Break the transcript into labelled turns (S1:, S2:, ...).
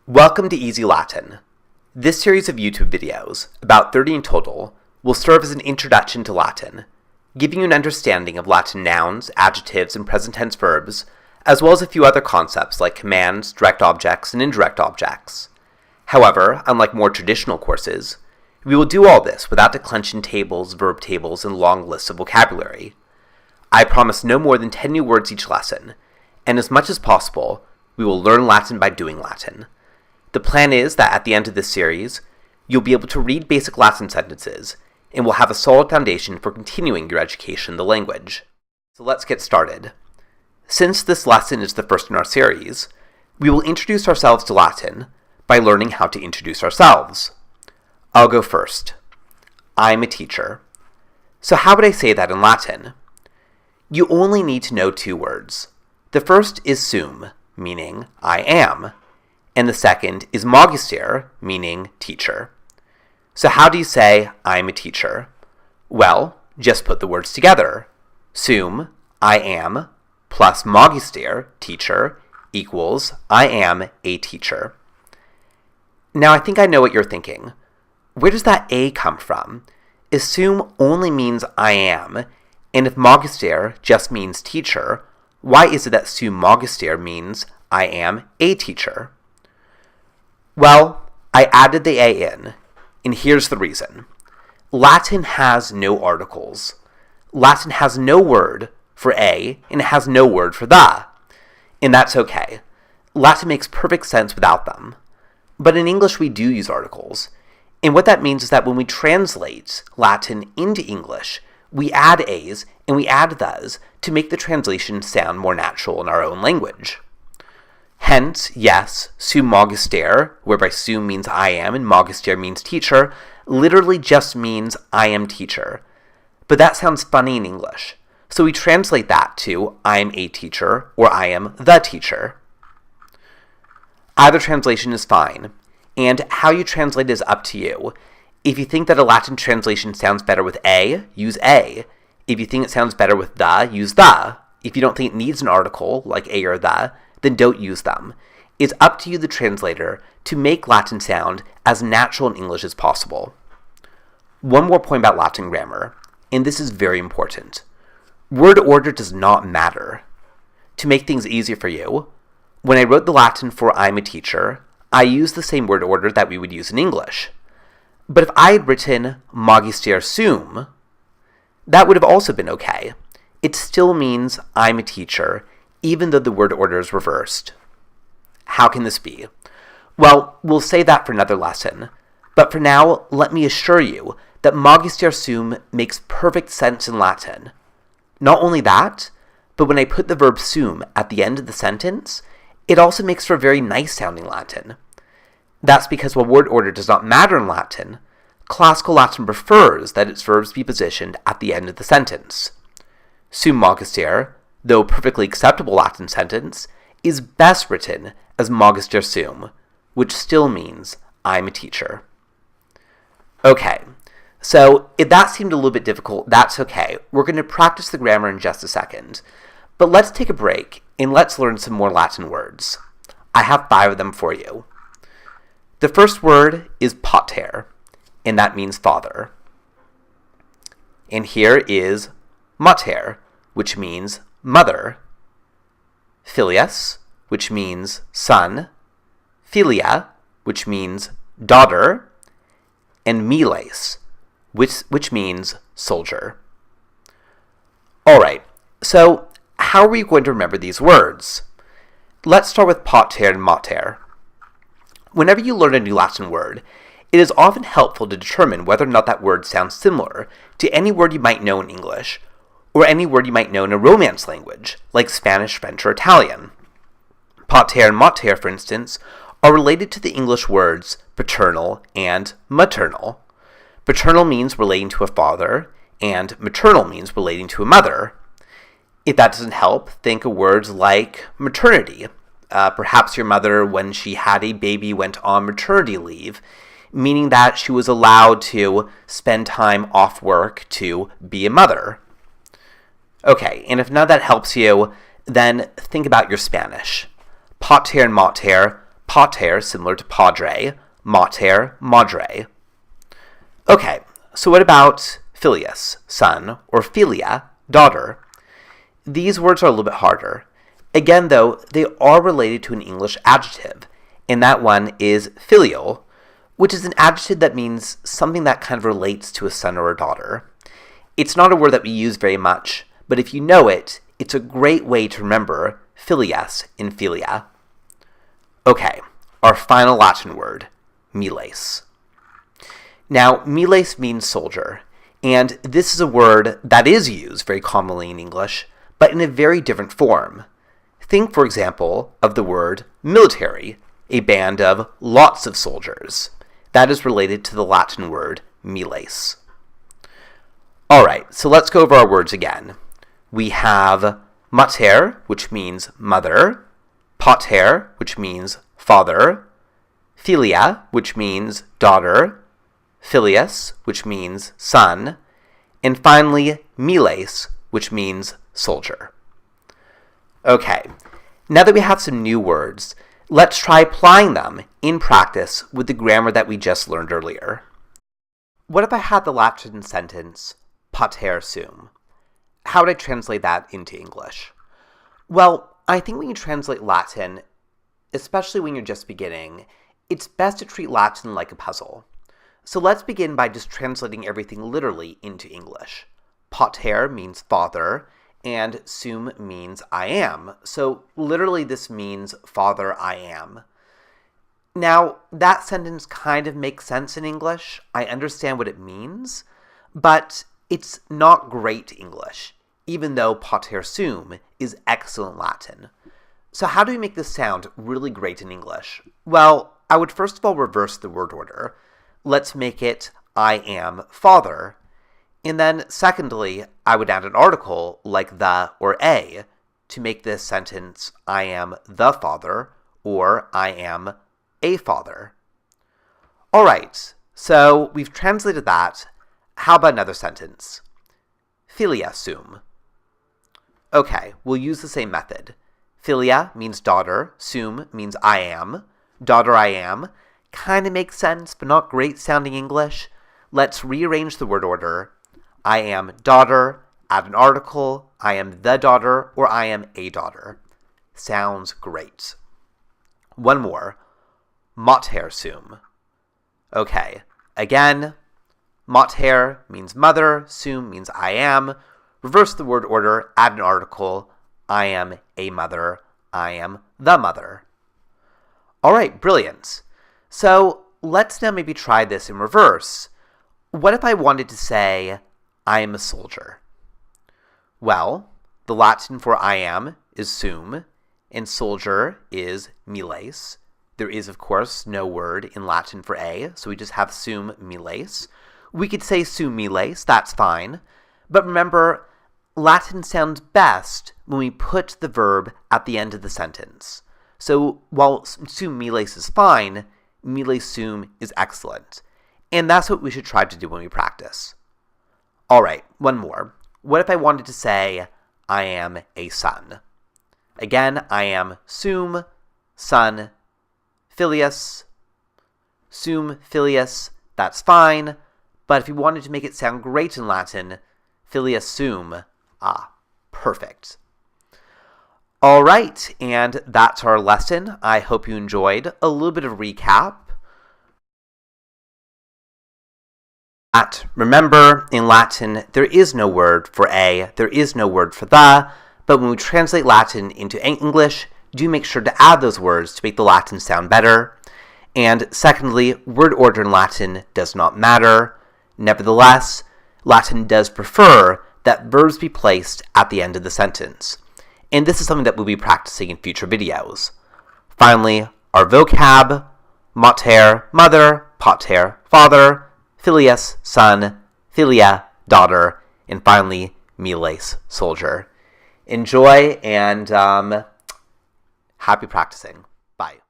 S1: Welcome to Easy Latin. This series of YouTube videos, about 30 in total, will serve as an introduction to Latin, giving you an understanding of Latin nouns, adjectives, and present tense verbs, as well as a few other concepts like commands, direct objects, and indirect objects. However, unlike more traditional courses, we will do all this without declension tables, verb tables, and long lists of vocabulary. I promise no more than 10 new words each lesson, and as much as possible, we will learn Latin by doing Latin. The plan is that at the end of this series, you'll be able to read basic Latin sentences, and will have a solid foundation for continuing your education in the language. So let's get started. Since this lesson is the first in our series, we will introduce ourselves to Latin by learning how to introduce ourselves. I'll go first. I'm a teacher. So how would I say that in Latin? You only need to know two words. The first is sum, meaning I am, and the second is magister, meaning teacher. So how do you say, I'm a teacher? Well, just put the words together. Sum, I am, plus magister, teacher, equals I am a teacher. Now I think I know what you're thinking. Where does that a come from? If sum only means I am, and if magister just means teacher, why is it that sum magister means I am a teacher? Well, I added the a in, and here's the reason. Latin has no articles. Latin has no word for a, and it has no word for the. And that's okay. Latin makes perfect sense without them. But in English we do use articles. And what that means is that when we translate Latin into English, we add a's and we add thes to make the translation sound more natural in our own language. Hence, yes, sum magister, whereby sum means I am and magister means teacher, literally just means I am teacher. But that sounds funny in English, so we translate that to I am a teacher or I am the teacher. Either translation is fine, and how you translate is up to you. If you think that a Latin translation sounds better with a, use a. If you think it sounds better with the, use the. If you don't think it needs an article, like a or the, then don't use them. It's up to you, the translator, to make Latin sound as natural in English as possible. One more point about Latin grammar, and this is very important. Word order does not matter. To make things easier for you, when I wrote the Latin for I'm a teacher, I used the same word order that we would use in English. But if I had written magister sum, that would have also been okay. It still means I'm a teacher, even though the word order is reversed. How can this be? Well, we'll say that for another lesson. But for now, let me assure you that magister sum makes perfect sense in Latin. Not only that, but when I put the verb sum at the end of the sentence, it also makes for very nice sounding Latin. That's because while word order does not matter in Latin, classical Latin prefers that its verbs be positioned at the end of the sentence. Sum magister, though a perfectly acceptable Latin sentence, is best written as magister sum, which still means I'm a teacher. Okay, so if that seemed a little bit difficult, that's okay. We're going to practice the grammar in just a second. But let's take a break and let's learn some more Latin words. I have 5 of them for you. The first word is pater, and that means father. And here is mater, which means mother. Filius, which means son. Filia, which means daughter. And miles, which means soldier. Alright, so how are we going to remember these words? Let's start with pater and mater. Whenever you learn a new Latin word, it is often helpful to determine whether or not that word sounds similar to any word you might know in English, or any word you might know in a Romance language, like Spanish, French, or Italian. Pater and mater, for instance, are related to the English words paternal and maternal. Paternal means relating to a father, and maternal means relating to a mother. If that doesn't help, think of words like maternity. Perhaps your mother, when she had a baby, went on maternity leave, meaning that she was allowed to spend time off work to be a mother. Okay, and if none of that helps you, then think about your Spanish. Pater and mater pater, similar to padre, mater, madre. Okay, so what about filius, son, or filia, daughter? These words are a little bit harder. Again, though, they are related to an English adjective, and that one is filial, which is an adjective that means something that kind of relates to a son or a daughter. It's not a word that we use very much, but if you know it, it's a great way to remember filius in filia. Okay, our final Latin word, miles. Now, miles means soldier, and this is a word that is used very commonly in English, but in a very different form. Think, for example, of the word military, a band of lots of soldiers. That is related to the Latin word miles. Alright, so let's go over our words again. We have mater, which means mother, pater, which means father, filia, which means daughter, filius, which means son, and finally miles, which means soldier. Okay, now that we have some new words, let's try applying them in practice with the grammar that we just learned earlier. What if I had the Latin sentence, pater sum? How would I translate that into English? Well, I think when you translate Latin, especially when you're just beginning, it's best to treat Latin like a puzzle. So let's begin by just translating everything literally into English. Pater means father, and sum means I am. So literally this means Father I am. Now, that sentence kind of makes sense in English. I understand what it means, but it's not great English, even though pater sum is excellent Latin. So how do we make this sound really great in English? Well, I would first of all reverse the word order. Let's make it I am father. And then, secondly, I would add an article like the or a to make this sentence I am the father or I am a father. All right, so we've translated that. How about another sentence? Filia sum. Okay, we'll use the same method. Filia means daughter, sum means I am. Daughter I am. Kind of makes sense, but not great sounding English. Let's rearrange the word order. I am daughter, add an article, I am the daughter, or I am a daughter. Sounds great. One more. Mater sum. Okay, again, mater means mother, sum means I am. Reverse the word order, add an article, I am a mother, I am the mother. All right, brilliant. So let's now maybe try this in reverse. What if I wanted to say, I am a soldier? Well, the Latin for I am is sum, and soldier is miles. There is, of course, no word in Latin for a, so we just have sum miles. We could say sum miles, that's fine. But remember, Latin sounds best when we put the verb at the end of the sentence. So while sum miles is fine, miles sum is excellent. And that's what we should try to do when we practice. All right, one more. What if I wanted to say, I am a son? Again, I am sum, son, filius, sum filius, that's fine. But if you wanted to make it sound great in Latin, filius sum, perfect. All right, and that's our lesson. I hope you enjoyed. A little bit of recap. Remember, in Latin, there is no word for a, there is no word for the, but when we translate Latin into English, do make sure to add those words to make the Latin sound better. And secondly, word order in Latin does not matter. Nevertheless, Latin does prefer that verbs be placed at the end of the sentence. And this is something that we'll be practicing in future videos. Finally, our vocab, mater, mother, pater, father, filius, son, filia, daughter, and finally, miles, soldier. Enjoy and happy practicing. Bye.